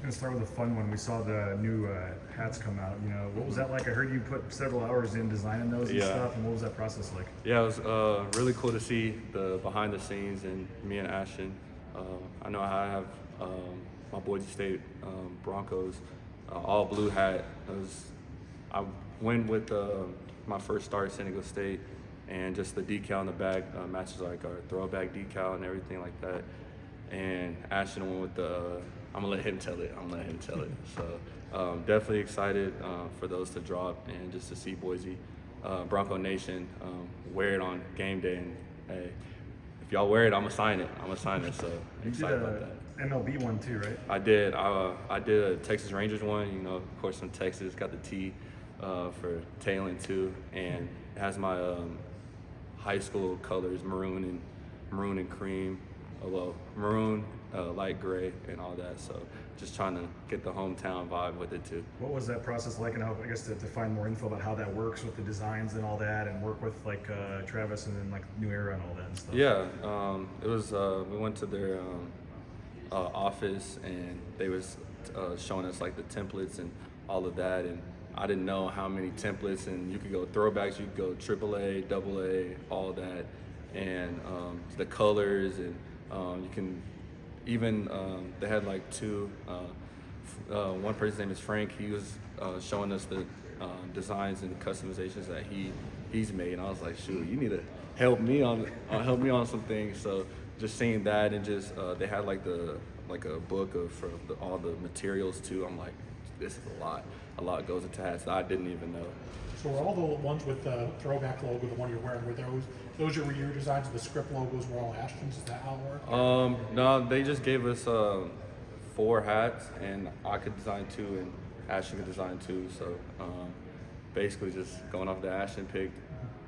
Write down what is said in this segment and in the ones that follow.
I'm gonna start with a fun one. We saw the new hats come out. What was that like? I heard you put several hours in designing those and stuff. And what was that process like? Yeah, it was really cool to see the behind the scenes and me and Ashton. I know I have my Boise State Broncos all blue hat. I went with my first start at San Diego State, and just the decal on the back matches like our throwback decal and everything like that. And Ashton went with the. I'm gonna let him tell it. So definitely excited for those to drop and just to see Boise Bronco Nation wear it on game day. And hey, if y'all wear it, I'm gonna sign it. So You excited did about that. MLB one too, right? I did. I did a Texas Rangers one. Of course, from Texas, got the T for Taylen too, and it has my high school colors, maroon and cream. Maroon, light gray, and all that. So just trying to get the hometown vibe with it too. What was that process like, and how, I guess to find more info about how that works with the designs and all that, and work with like Travis and then like New Era and all that and stuff? Yeah, it was. We went to their office, and they was showing us like the templates and all of that, and I didn't know how many templates, and you could go throwbacks, you could go AAA, AA, all that, and the colors, and you can even they had like two. One person's name is Frank. He was showing us the designs and customizations that he's made, and I was like, shoot, you need to help me on some things. So just seeing that, and just they had like a book of all the materials too. I'm like, this is a lot goes into hats that I didn't even know. So were all the ones with the throwback logo, the one you're wearing, were those were your designs? The script logos were all Ashton's? Is that how it worked? No, they just gave us 4 hats, and I could design 2, and Ashton could design 2. So basically, just going off the Ashton pick.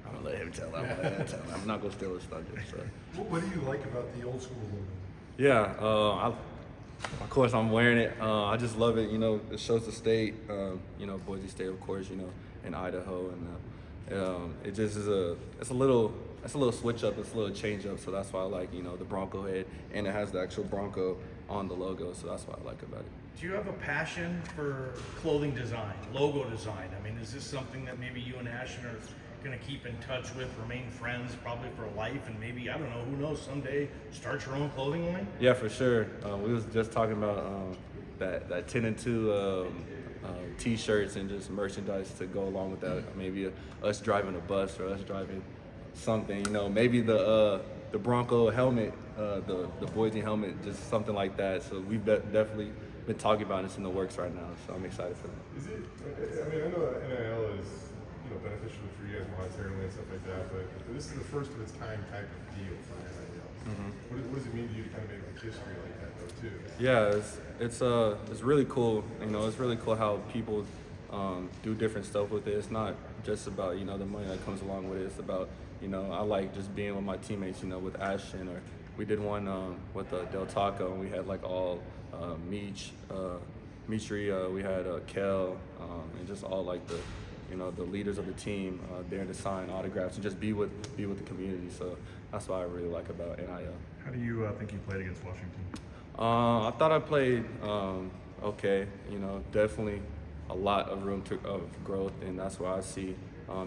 I'm gonna let him tell. I'm not gonna steal his thunder. So. What do you like about the old school logo? Yeah, of course I'm wearing it. I just love it. It shows the state. Boise State, of course. In Idaho, and it just is it's a little switch up. It's a little change up. So that's why I like the Bronco head, and it has the actual Bronco on the logo. So that's what I like about it. Do you have a passion for clothing design, logo design? I mean, is this something that maybe you and Ashton are going to keep in touch with, remain friends probably for life, and maybe, I don't know, who knows, someday start your own clothing line? Yeah, for sure. We was just talking about that 10 and 2 T-shirts and just merchandise to go along with that. Maybe us driving a bus or us driving something. Maybe the Bronco helmet, the Boise helmet, just something like that. So we've definitely been talking about this in the works right now. So I'm excited for that. Is it? I mean, I know that NIL is beneficial for you guys monetarily and stuff like that, but this is the first of its kind type of deal for NIL. Mm-hmm. What does it mean to you to kind of make like history like that though too? Yeah, it's really cool. It's really cool how people do different stuff with it. It's not just about the money that comes along with it. It's about I like just being with my teammates. With Ashton, or we did one with Del Taco, and we had like all Mitri, we had Kel, and just all like the leaders of the team there to sign autographs and just be with the community. So that's what I really like about NIL. How do you think you played against Washington? I thought I played okay. Definitely a lot of room of growth, and that's what I see.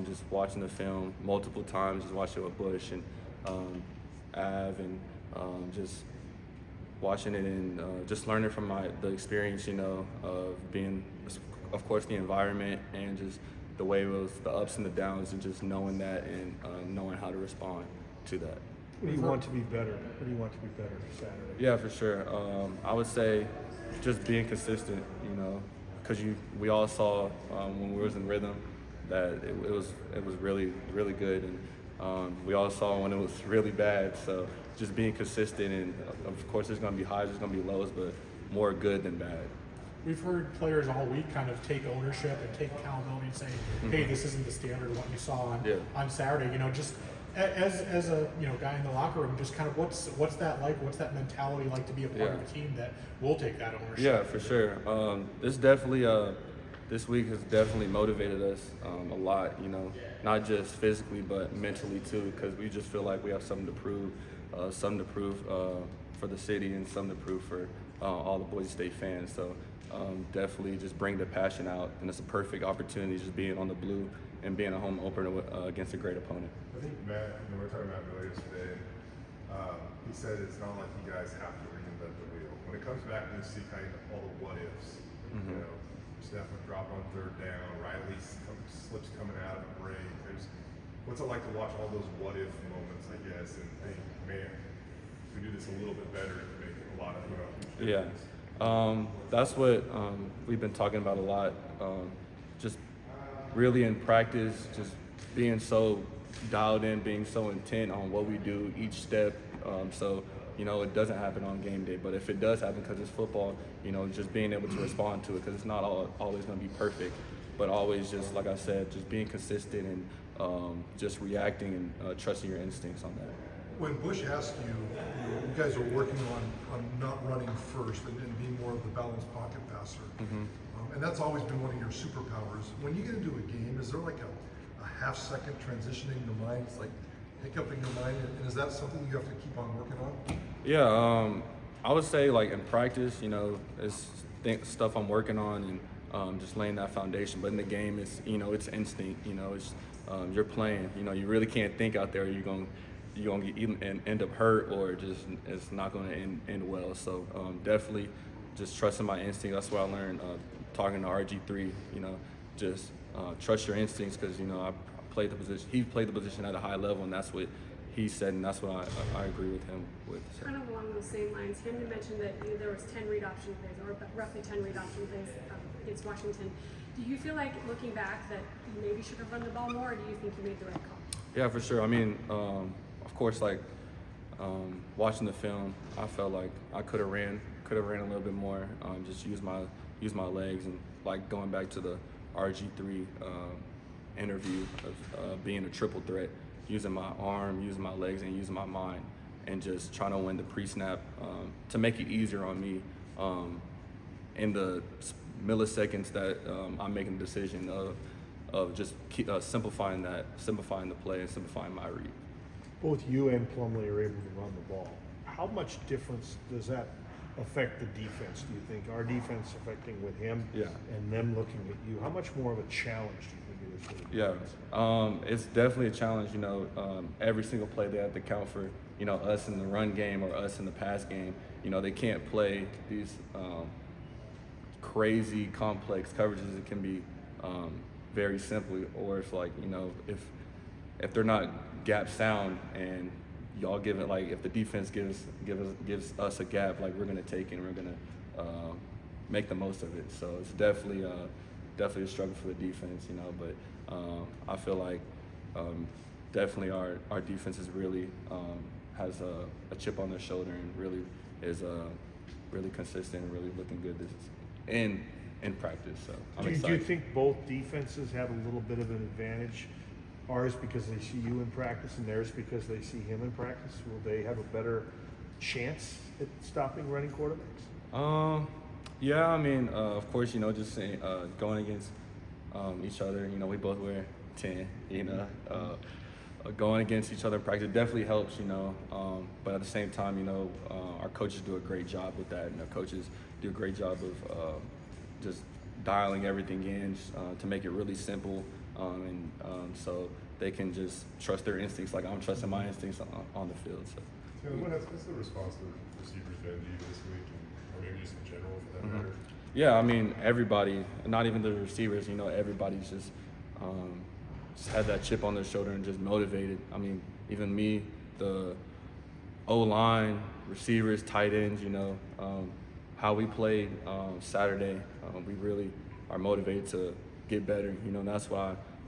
Just watching the film multiple times, just watching it with Bush and Av, and just watching it and just learning from the experience, of being, of course, the environment, and just the way it was, the ups and the downs, and just knowing that, and knowing how to respond to that. What do you want to be better? What do you want to be better Saturday? Yeah, for sure. I would say just being consistent, because we all saw when we was in rhythm that it was really, really good, and we all saw when it was really bad. So just being consistent, and of course there's going to be highs, there's going to be lows, but more good than bad. We've heard players all week kind of take ownership and take accountability and say, hey, this isn't the standard of what you saw on Saturday. Just as a guy in the locker room, just kind of what's that like? What's that mentality like to be a part of a team that will take that ownership? Yeah, for sure. This week has definitely motivated us a lot. Not just physically but mentally too, because we just feel like we have something to prove for the city, and something to prove for all the Boise State fans. So definitely just bring the passion out, and it's a perfect opportunity just being on the blue and being a home opener against a great opponent. I think Matt, we were talking about Miller yesterday, and he said it's not like you guys have to reinvent the wheel. When it comes back and you see kind of all the what ifs, you know, Steph would drop on third down, Riley slips coming out of a break. What's it like to watch all those what if moments, I guess, and think, man, if we do this a little bit better, it could make a lot of huge difference. That's what we've been talking about a lot. Just really in practice, just being so dialed in, being so intent on what we do each step. So, it doesn't happen on game day, but if it does happen because it's football, just being able to respond to it, because it's not always going to be perfect, but always just, like I said, just being consistent and just reacting and trusting your instincts on that. When Bush asked you, you guys are working on not running first and being more of the balanced pocket passer. And that's always been one of your superpowers. When you get into a game, is there like a half second transitioning in your mind? It's like hiccuping your mind, and is that something you have to keep on working on? Yeah, I would say like in practice, it's stuff I'm working on and just laying that foundation. But in the game, it's it's instinct. It's you're playing. You really can't think out there. You're gonna end up hurt, or just it's not going to end well. So definitely just trusting my instinct. That's what I learned talking to RG3. Just trust your instincts, because I played the position. He played the position at a high level, and that's what he said, and that's what I agree with him with. So. Kind of along those same lines, Hamden mentioned that there was 10 read option plays, or roughly 10 read option plays against Washington. Do you feel like, looking back, that you maybe should have run the ball more, or do you think you made the right call? Yeah, for sure. I mean, of course, like watching the film, I felt like I could have ran a little bit more. Just use my legs, and like going back to the RG3 interview of being a triple threat, using my arm, using my legs, and using my mind, and just trying to win the pre-snap to make it easier on me in the milliseconds that I'm making the decision of just simplifying the play and simplifying my read. Both you and Plumlee are able to run the ball. How much difference does that affect the defense, do you think? Our defense affecting with him and them looking at you? How much more of a challenge do you think it is for the defense? It's definitely a challenge. Every single play they have to count for, us in the run game or us in the pass game. They can't play these crazy complex coverages. It can be very simple, or if they're not gap sound, and y'all give it, like if the defense gives us a gap, like we're gonna take it and we're gonna make the most of it. So it's definitely a struggle for the defense, but I feel like definitely our defense is really has a chip on their shoulder, and really is really consistent and really looking good in practice. So I'm excited. Do you think both defenses have a little bit of an advantage? Ours because they see you in practice, and theirs because they see him in practice? Will they have a better chance at stopping running quarterbacks? Yeah, I mean, of course, just saying, going against each other, we both wear 10, going against each other in practice definitely helps, but at the same time, our coaches do a great job with that, and our coaches do a great job of just dialing everything in to make it really simple. So they can just trust their instincts, like I'm trusting my instincts on the field. So. What's the response of the receivers been to you this week, or maybe just in general for that matter? Yeah, I mean, everybody, not even the receivers, everybody's just had that chip on their shoulder and just motivated. I mean, even me, the O-line, receivers, tight ends, how we played Saturday, we really are motivated to get better,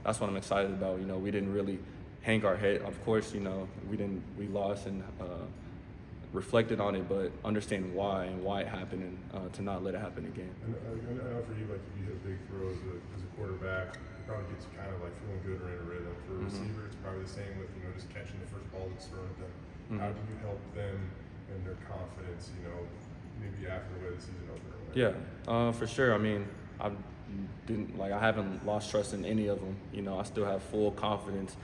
that's what I'm excited about. We didn't really hang our head. Of course, we lost and reflected on it, but understand why it happened, and to not let it happen again. And I know for you, like if you hit a big throw as a quarterback, it probably gets you kind of like feeling good or in a rhythm. For a receiver, it's probably the same with just catching the first ball that's thrown at them. How do you help them and their confidence, maybe after the way the season opened? Yeah, for sure. I mean, I haven't lost trust in any of them. I still have full confidence.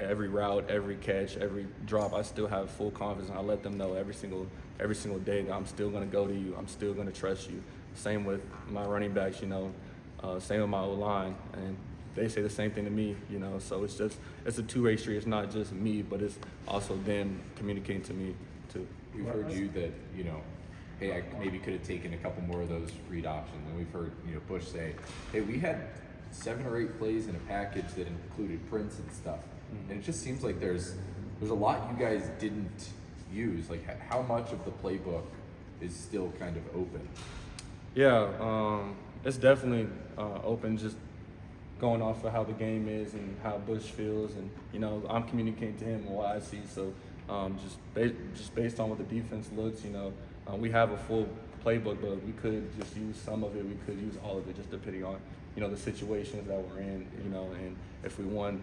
Every route, every catch, every drop, I still have full confidence. And I let them know every single day that I'm still going to go to you. I'm still going to trust you. same with my running backs, you know, same with my O-line, and they say the same thing to me, you know. So it's a two-way street. It's not just me, but it's also them communicating to me too. We've heard you that, you know, hey, I maybe could have taken a couple more of those read options. And we've heard, you know, Bush say, hey, we had 7 or 8 plays in a package that included prints and stuff. And it just seems like there's a lot you guys didn't use. Like, how much of the playbook is still kind of open? Yeah, it's definitely open, just going off of how the game is and how Bush feels, and you know, I'm communicating to him what I see. So just based on what the defense looks, you know, we have a full playbook, but we could just use some of it. We could use all of it, just depending on, you know, the situations that we're in, you know, and if we won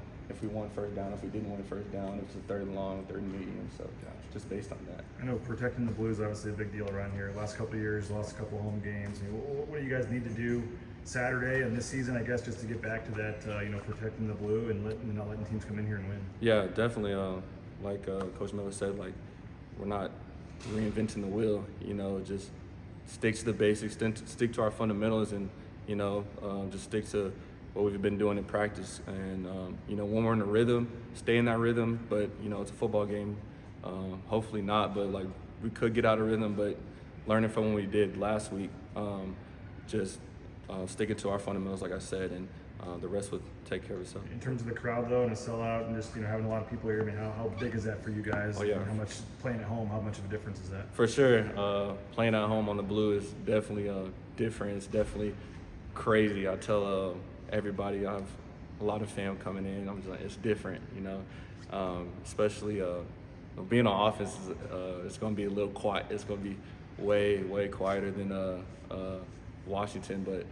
first down, if we didn't win first down, if it's a 3rd and long, 3rd and medium. So just based on that. I know protecting the Blues is obviously a big deal around here. Last couple of years, last couple of home games. I mean, what do you guys need to do Saturday and this season, I guess, just to get back to that, you know, protecting the blue and not letting teams come in here and win? Yeah, definitely. Like Coach Miller said, like, we're not reinventing the wheel. You know, just stick to the basics, stick to our fundamentals, and you know, just stick to what we've been doing in practice. And you know, when we're in a rhythm, stay in that rhythm. But you know, it's a football game. Hopefully not, but like we could get out of rhythm. But learning from what we did last week, just sticking to our fundamentals, like I said, and the rest would take care of itself. In terms of the crowd, though, and a sellout, and just, you know, having a lot of people here, I mean, how big is that for you guys? Oh, yeah. And how much playing at home? How much of a difference is that? For sure, playing at home on the blue is definitely different. It's definitely crazy. I tell everybody, I have a lot of fam coming in. I'm just like, it's different, you know. Especially being on offense, it's going to be a little quiet. It's going to be way quieter than Washington, but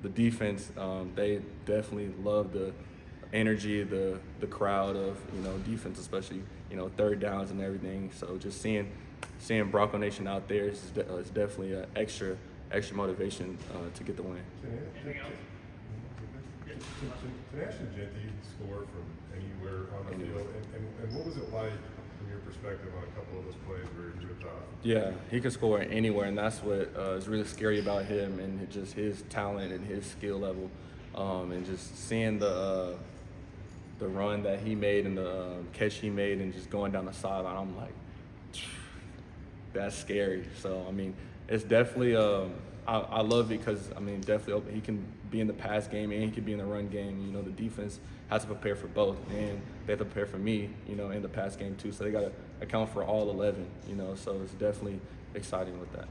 the defense, they definitely love the energy, the crowd of, you know, defense, especially, you know, 3rd downs and everything. So just seeing Bronco Nation out there is definitely an extra motivation to get the win. Tanash and Genty score from anywhere on the field, and what was it like from your perspective on a couple of those plays where you were top? Yeah, he can score anywhere, and that's what is really scary about him, and just his talent and his skill level, and just seeing the run that he made and the catch he made, and just going down the sideline. I'm like, that's scary. So I mean, it's definitely I love it because I mean, definitely he can be in the pass game and he can be in the run game. You know, the defense has to prepare for both, and they have to prepare for me, you know, in the pass game too. So they got to account for all 11, you know. So it's definitely exciting with that.